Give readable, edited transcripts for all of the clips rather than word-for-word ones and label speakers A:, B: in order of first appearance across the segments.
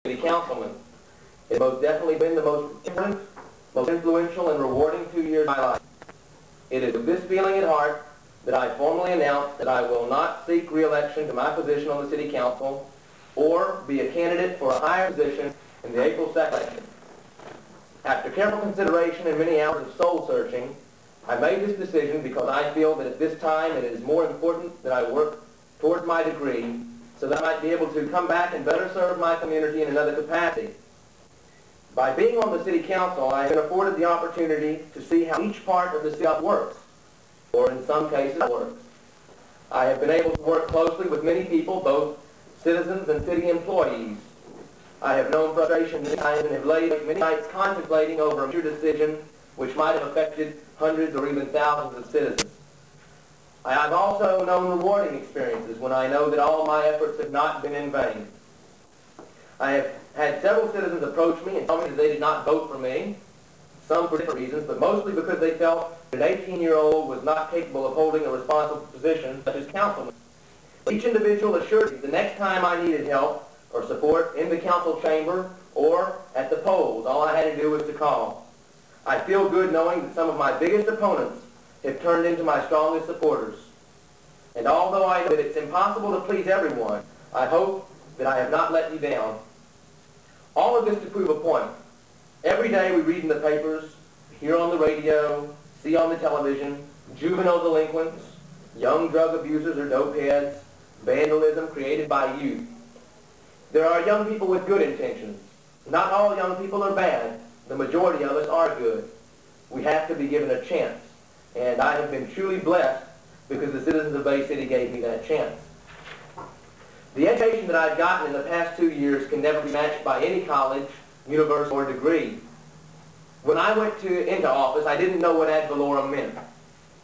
A: city councilman. It has most definitely been the most important, most influential and rewarding 2 years of my life. It is with this feeling at heart that I formally announce that I will not seek re-election to my position on the city council or be a candidate for a higher position in the April 2nd election. After careful consideration and many hours of soul searching, I made this decision because I feel that at this time it is more important that I work towards my degree so that I might be able to come back and better serve my community in another capacity. By being on the city council, I have been afforded the opportunity to see how each part of the city works, or in some cases works. I have been able to work closely with many people, both citizens and city employees. I have known frustration many times and have laid many nights contemplating over a major decision which might have affected hundreds or even thousands of citizens. I have also known rewarding experiences when I know that all my efforts have not been in vain. I have had several citizens approach me and tell me that they did not vote for me, some for different reasons, but mostly because they felt that an 18-year-old was not capable of holding a responsible position such as councilman. Each individual assured me the next time I needed help or support in the council chamber or at the polls, all I had to do was to call. I feel good knowing that some of my biggest opponents have turned into my strongest supporters. And although I know that it's impossible to please everyone, I hope that I have not let you down. All of this to prove a point. Every day we read in the papers, hear on the radio, see on the television, juvenile delinquents, young drug abusers or dope heads, vandalism created by youth. There are young people with good intentions. Not all young people are bad. The majority of us are good. We have to be given a chance. And I have been truly blessed because the citizens of Bay City gave me that chance. The education that I've gotten in the past 2 years can never be matched by any college, university, or degree. When I went into office, I didn't know what ad valorem meant,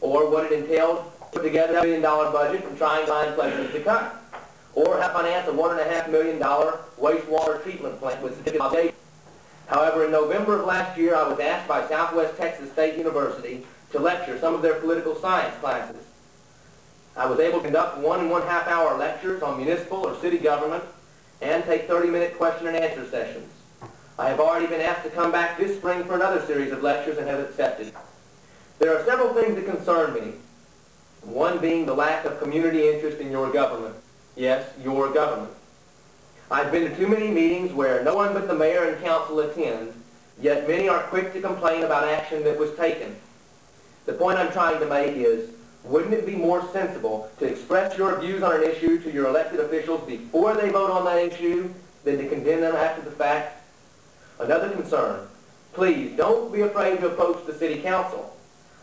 A: or what it entailed to put together a $1 million budget and trying to find places to cut, or how to finance a $1.5 million wastewater treatment plant with certificate of obligation. However, in November of last year, I was asked by Southwest Texas State University to lecture some of their political science classes. I was able to conduct 1.5 hour lectures on municipal or city government and take 30-minute question and answer sessions. I have already been asked to come back this spring for another series of lectures and have accepted. There are several things that concern me, one being the lack of community interest in your government. Yes, your government. I've been to too many meetings where no one but the mayor and council attend, yet many are quick to complain about action that was taken. The point I'm trying to make is, wouldn't it be more sensible to express your views on an issue to your elected officials before they vote on that issue than to condemn them after the fact? Another concern, please don't be afraid to approach the city council.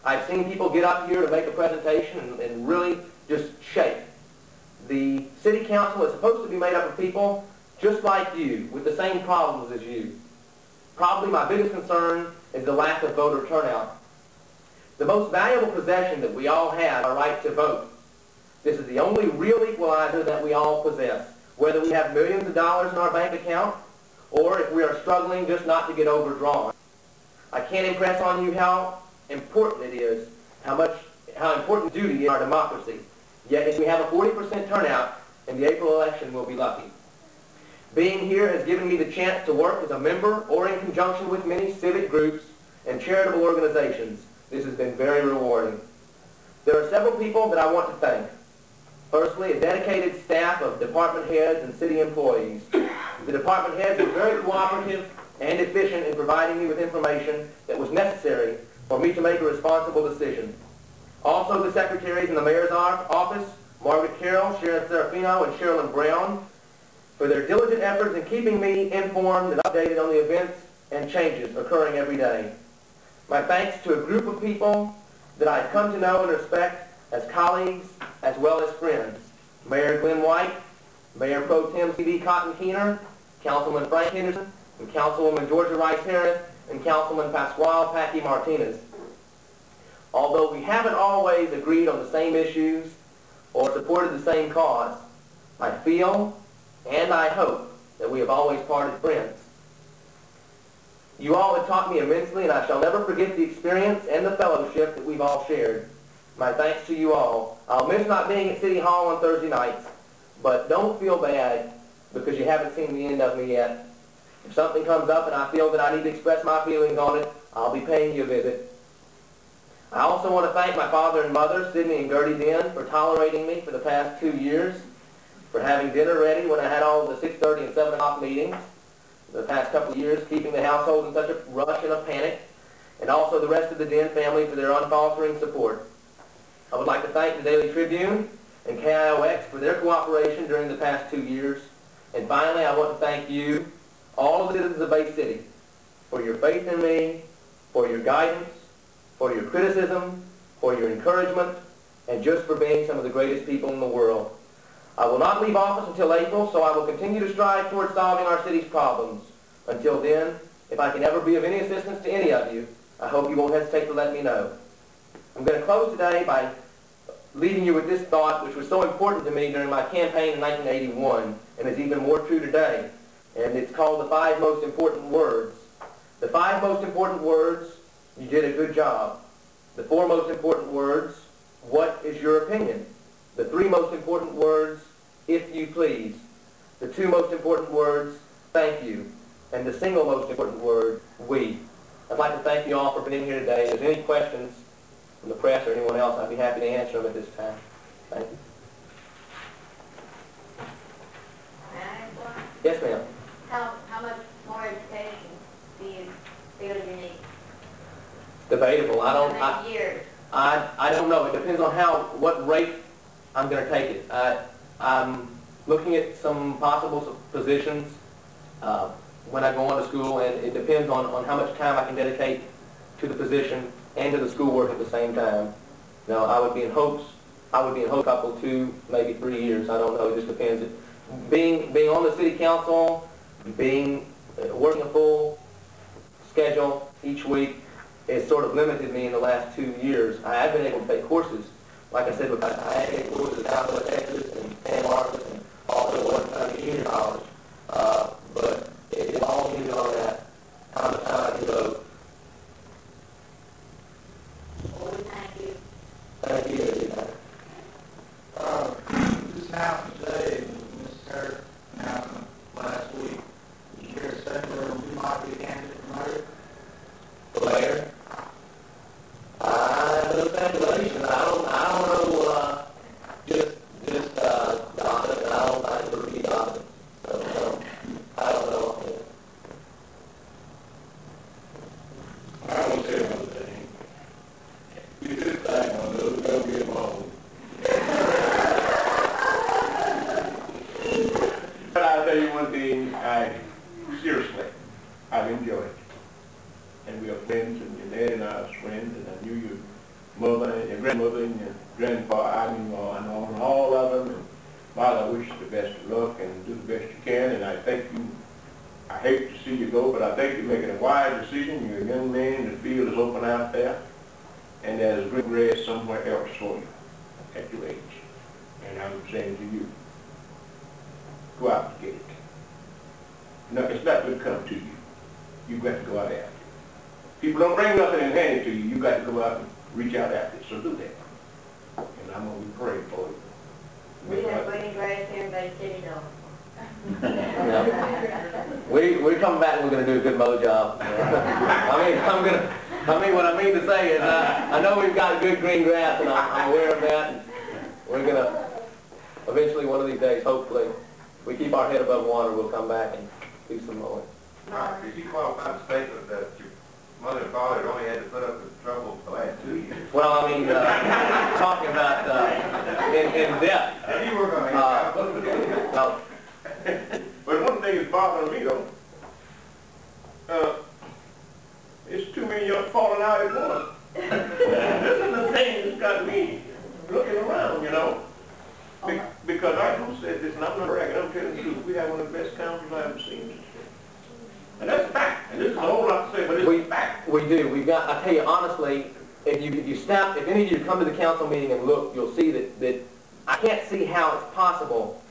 A: I've seen people get up here to make a presentation and really just shake. The city council is supposed to be made up of people just like you, with the same problems as you. Probably my biggest concern is the lack of voter turnout. The most valuable possession that we all have, our right to vote. This is the only real equalizer that we all possess, whether we have millions of dollars in our bank account or if we are struggling just not to get overdrawn. I can't impress on you how important it is, how important duty is in our democracy. Yet if we have a 40% turnout in the April election, we'll be lucky. Being here has given me the chance to work as a member or in conjunction with many civic groups and charitable organizations. This has been very rewarding. There are several people that I want to thank. Firstly, a dedicated staff of department heads and city employees. The department heads were very cooperative and efficient in providing me with information that was necessary for me to make a responsible decision. Also, the secretaries in the mayor's office, Margaret Carroll, Sharon Serafino, and Sherilyn Brown, for their diligent efforts in keeping me informed and updated on the events and changes occurring every day. My thanks to a group of people that I've come to know and respect as colleagues as well as friends. Mayor Glenn White, Mayor Pro Tem C.D. Cotton Keener, Councilman Frank Henderson, and Councilwoman Georgia Rice Harris, and Councilman Pasquale Packy Martinez. Although we haven't always agreed on the same issues or supported the same cause, I feel and I hope that we have always parted friends. You all have taught me immensely, and I shall never forget the experience and the fellowship that we've all shared. My thanks to you all. I'll miss not being at City Hall on Thursday nights, but don't feel bad because you haven't seen the end of me yet. If something comes up and I feel that I need to express my feelings on it, I'll be paying you a visit. I also want to thank my father and mother, Sidney and Gertie Den, for tolerating me for the past 2 years, for having dinner ready when I had all the 6:30 and 7 o'clock meetings, the past couple of years, keeping the household in such a rush and a panic, and also the rest of the Den family for their unfaltering support. I would like to thank the Daily Tribune and KIOX for their cooperation during the past 2 years. And finally, I want to thank you, all of the citizens of Bay City, for your faith in me, for your guidance, for your criticism, for your encouragement, and just for being some of the greatest people in the world. I will not leave office until April, so I will continue to strive towards solving our city's problems. Until then, if I can ever be of any assistance to any of you, I hope you won't hesitate to let me know. I'm going to close today by leaving you with this thought, which was so important to me during my campaign in 1981, and is even more true today. And it's called the 5 most important words. The 5 most important words: you did a good job. The 4 most important words: what is your opinion? The 3 most important words: if you please. The 2 most important words: thank you. And the single most important word: we. I'd like to thank you all for being here today. If there's any questions from the press or anyone else, I'd be happy to answer them at this time. Thank you. Yes, ma'am.
B: How much more education do you feel you need?
A: It's debatable.
B: How many years?
A: I don't know. It depends on what rate I'm going to take it. I'm looking at some possible positions when I go on to school, and it depends on how much time I can dedicate to the position and to the schoolwork at the same time. Now, I would be in hopes a couple, 2, maybe 3 years. I don't know. It just depends. Being on the city council, working a full schedule each week, has sort of limited me in the last 2 years. I have been able to take courses. Like I said, I had taken courses in Southwest Texas and San Marcos, and also one time at junior college. But it all hinges on that, how much time I can devote.
B: Well, thank you.
A: Thank you.
C: This happened today, Mr. Hurt, announcement last week. Did you hear a second where we might be a candidate for mayor?
A: The mayor? No speculation. I don't know, just gossip, and I don't like to be gossip. So, I don't know.
C: I will say one thing. You did that one, those will be alone.
D: But I'll tell you one thing, seriously, I've enjoyed it. And we are friends, and your dad and I are friends, and I knew your mother and your grandmother and your grandpa. I know all of them, and Father, I wish you the best of luck and do the best you can, and I think I hate to see you go, but I think you're making a wise decision. You're a young man, the field is open out there, and there's good grass somewhere else for you at your age. And I'm saying to you, go out and get it. No, it's not going to come to you. You've got to go out after it. People don't bring nothing and hand it to you. You've got to go out and reach out after it. So do that. And I'm going to be praying for you.
B: We have green grass here in Bay City, though.
A: We're coming back and we're going to do a good mow job. What I mean to say is, I know we've got good green grass, and I'm aware of that. And we're going to, eventually one of these days, hopefully, if we keep our head above water, we'll come back and do some mowing.
E: Right, did you qualify the statement that your mother and father had only had to put up with trouble the last 2 years?
A: Well, I mean, talking about in depth.
E: And you were going to
A: Well,
D: But one thing is bothering me, though. It's too many young falling out at once. This is the thing that's got me looking around, you know. Because I don't say this, and I'm not bragging, I'm telling you, we have one of the best councils I've ever seen. And that's a fact. And this is a whole lot to say, but it's a fact.
A: We do. We've got, I tell you honestly, if any of you come to the council meeting and look, you'll see that I can't see how it's possible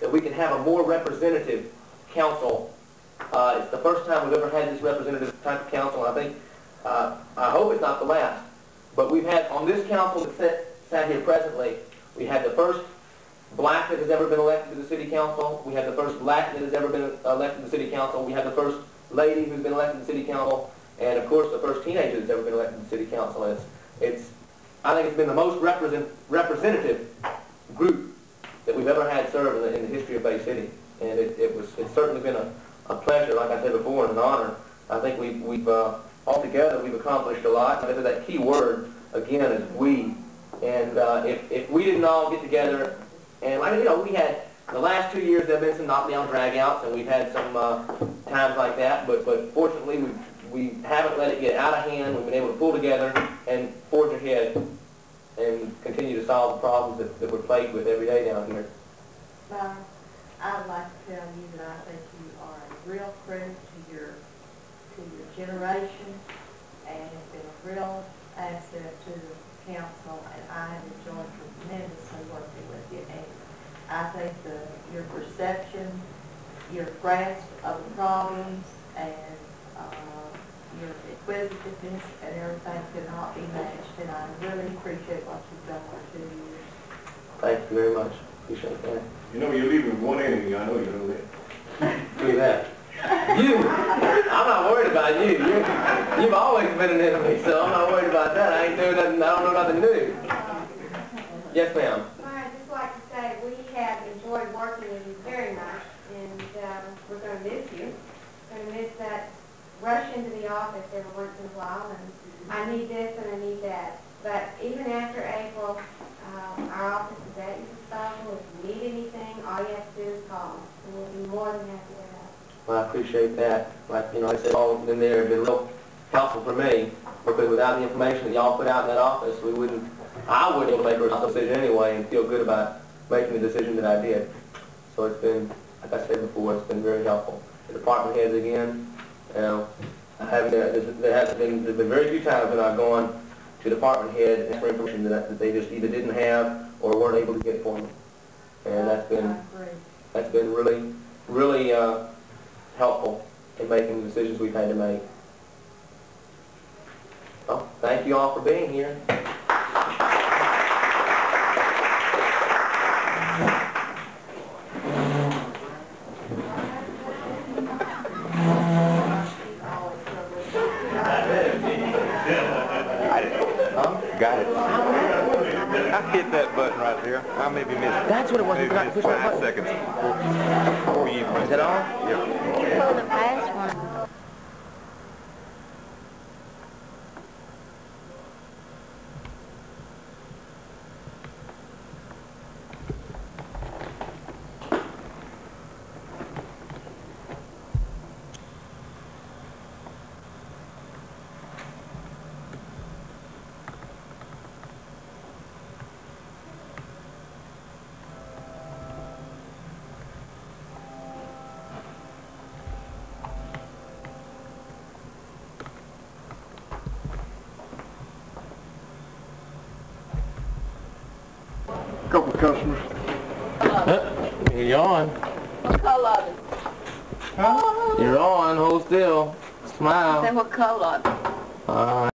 A: that we can have a more representative council. It's the first time we've ever had this representative type of council, and I think, I hope it's not the last. But we've had, on this council that sat here presently, we had the first black that has ever been elected to the city council. We have the first black that has ever been elected to the city council. We have the first lady who's been elected to the city council. And of course, the first teenager that's ever been elected to the city council. I think it's been the most representative group that we've ever had serve in the history of Bay City. And it's certainly been a pleasure, like I said before, and an honor. I think we've altogether we've accomplished a lot. And that key word again is we. And if we didn't all get together, and we had the last 2 years there have been some knockdown dragouts, and we've had some times like that. But fortunately we haven't let it get out of hand. We've been able to pull together and forge ahead and continue to solve the problems that we're plagued with every day down here.
F: Well, I would like to tell you that I think you are a real credit to your generation, and it's been a real asset to the council, and I have enjoyed tremendously working with you. And I think your perception, your grasp of the problems, and your inquisitiveness and everything could not be matched, and I really appreciate what you've done for 2 years.
A: Thank you very much. Appreciate that.
D: You know, you're leaving one enemy. I know you know that.
A: Do that. You. I'm not worried about you. You've always been an enemy, so I'm not worried about that. I ain't doing nothing. I don't know nothing new. Yes, ma'am.
B: Well, I'd just like to say we have enjoyed working with you very much, and we're going to miss you. We're going to miss that rush into the office every once in a while, and I need this and I need that. But even after April, our office is at your disposal. If you need anything, all you have to do is call us, and we'll be more than happy to help.
A: Well, I appreciate that. Like I said, all in there have been real helpful for me, because without the information that y'all put out in that office, I wouldn't be able to make a decision anyway and feel good about making the decision that I did. So it's been, like I said before, it's been very helpful. The department heads again, there have been very few times when I've gone to department head and asked for information that they just either didn't have or weren't able to get for me. And that's been really, really helpful in making the decisions we've had to make. Well, thank you all for being here.
E: Got it. I hit that button right there. I maybe missed.
A: That's what it was.
E: Maybe missed 5 seconds before you even.
A: Is that all?
E: Yeah.
B: You pulled the fast one.
D: Couple of customers.
A: You're on.
F: What color are they?
A: You're on. Hold still. Smile.
F: Say what color are they?